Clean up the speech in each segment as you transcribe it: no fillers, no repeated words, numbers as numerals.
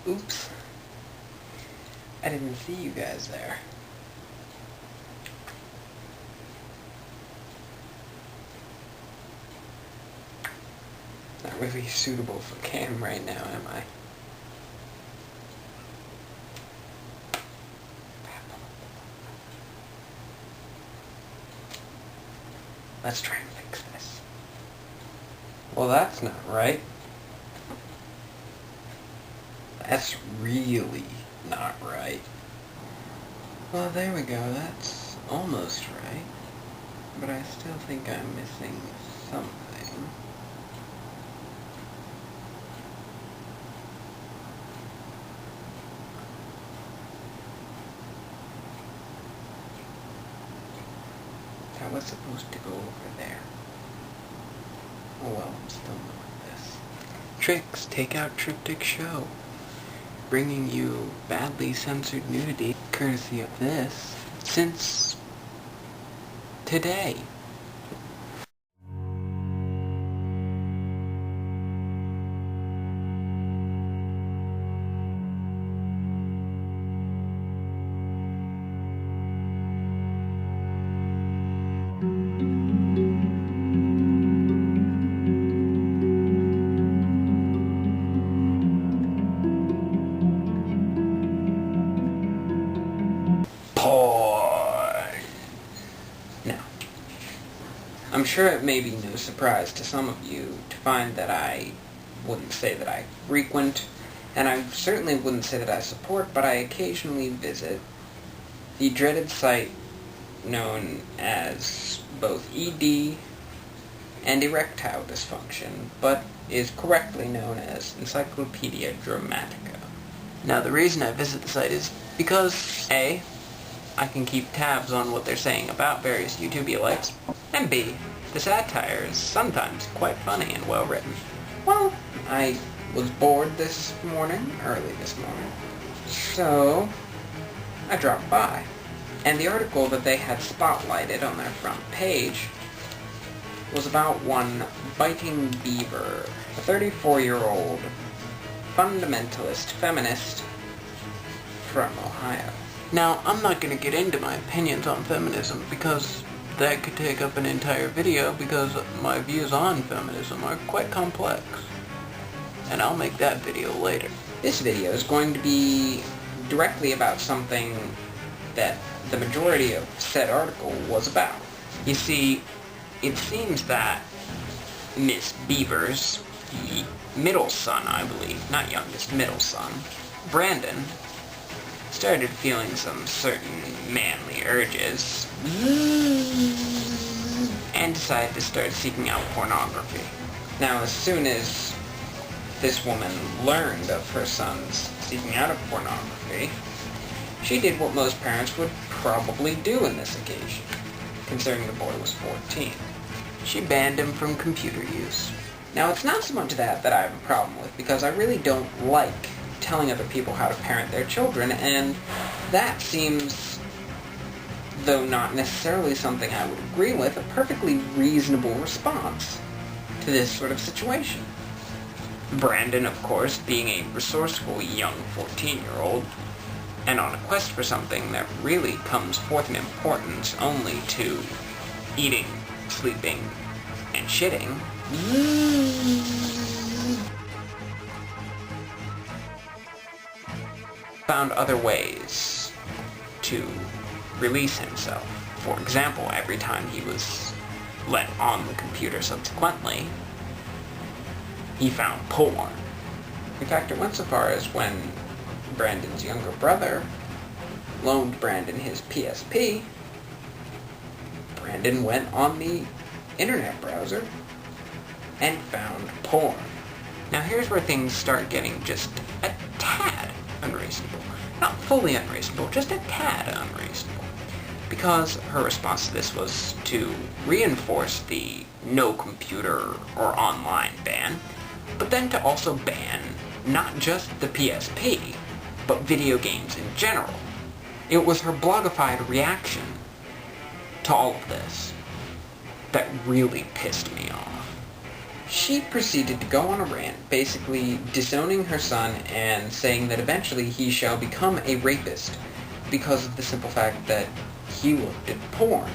Oops. I didn't see you guys there. Not really suitable for cam right now, am I? Let's try and fix this. Well, that's not right. That's really not right. Well, there we go. That's almost right. But I still think I'm missing something. That was supposed to go over there. Oh well, I'm still doing this. Tricks Take Out Triptych Show. Bringing you badly censored nudity, courtesy of this, since today. Now, I'm sure it may be no surprise to some of you to find that I wouldn't say that I frequent, and I certainly wouldn't say that I support, but I occasionally visit the dreaded site known as both ED and erectile dysfunction, but is correctly known as Encyclopedia Dramatica. Now, the reason I visit the site is because A, I can keep tabs on what they're saying about various YouTubialites, and B, the satire is sometimes quite funny and well written. Well, I was bored early this morning, so I dropped by. And the article that they had spotlighted on their front page was about one Biting Beaver, a 34-year-old fundamentalist feminist from Ohio. Now, I'm not going to get into my opinions on feminism because that could take up an entire video because my views on feminism are quite complex. And I'll make that video later. This video is going to be directly about something that the majority of said article was about. You see, it seems that Miss Beaver's middle son, I believe, not youngest, middle son, Brandon, started feeling some certain manly urges and decided to start seeking out pornography. Now, as soon as this woman learned of her son's seeking out of pornography, she did what most parents would probably do in this occasion, considering the boy was 14. She banned him from computer use. Now, it's not so much that I have a problem with, because I really don't like telling other people how to parent their children, and that seems, though not necessarily something I would agree with, a perfectly reasonable response to this sort of situation. Brandon, of course, being a resourceful young 14-year-old, and on a quest for something that really comes forth in importance only to eating, sleeping, and shitting, found other ways to release himself. For example, every time he was let on the computer subsequently, he found porn. In fact, it went so far as when Brandon's younger brother loaned Brandon his PSP, Brandon went on the internet browser and found porn. Now here's where things start getting just a tad unreasonable. Not fully unreasonable, just a tad unreasonable. Because her response to this was to reinforce the no computer or online ban, but then to also ban not just the PSP, but video games in general. It was her blogified reaction to all of this that really pissed me off. She proceeded to go on a rant, basically disowning her son and saying that eventually he shall become a rapist because of the simple fact that he looked at porn.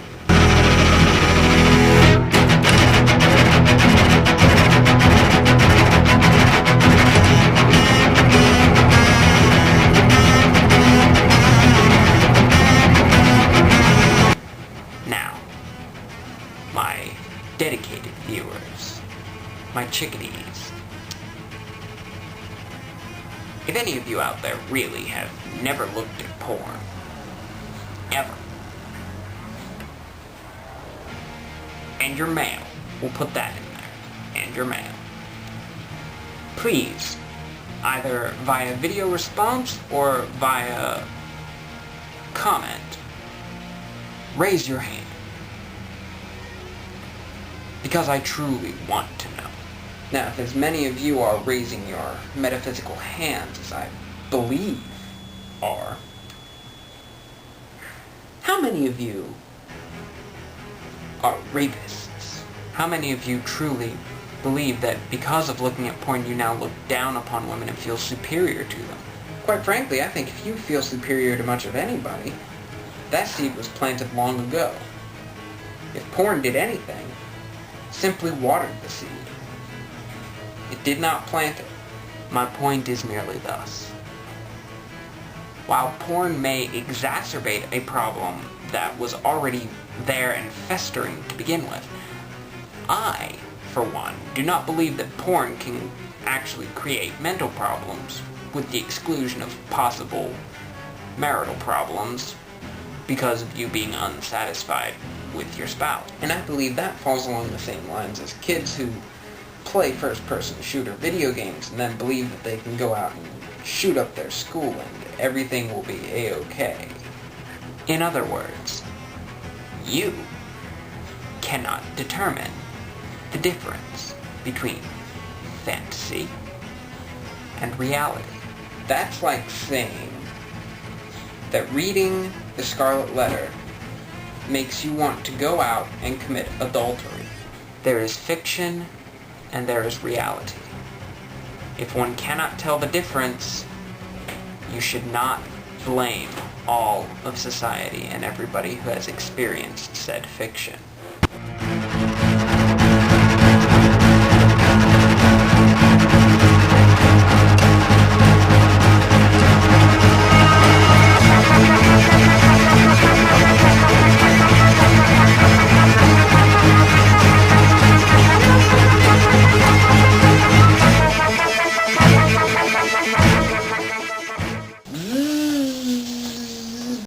Now, my dedicated viewers, my chickadees, if any of you out there really have never looked at porn, ever, and you're male, we'll put that in there, and you're male, please, either via video response or via comment, raise your hand. Because I truly want to know. Now, if as many of you are raising your metaphysical hands as I believe are, how many of you are rapists? How many of you truly believe that because of looking at porn you now look down upon women and feel superior to them? Quite frankly, I think if you feel superior to much of anybody, that seed was planted long ago. If porn did anything, simply watered the seed. It did not plant it. My point is merely thus. While porn may exacerbate a problem that was already there and festering to begin with, I, for one, do not believe that porn can actually create mental problems, with the exclusion of possible marital problems because of you being unsatisfied with your spouse. And I believe that falls along the same lines as kids who play first-person shooter video games and then believe that they can go out and shoot up their school and everything will be a-okay. In other words, you cannot determine the difference between fantasy and reality. That's like saying that reading the Scarlet Letter makes you want to go out and commit adultery. There is fiction and there is reality. If one cannot tell the difference, you should not blame all of society and everybody who has experienced said fiction.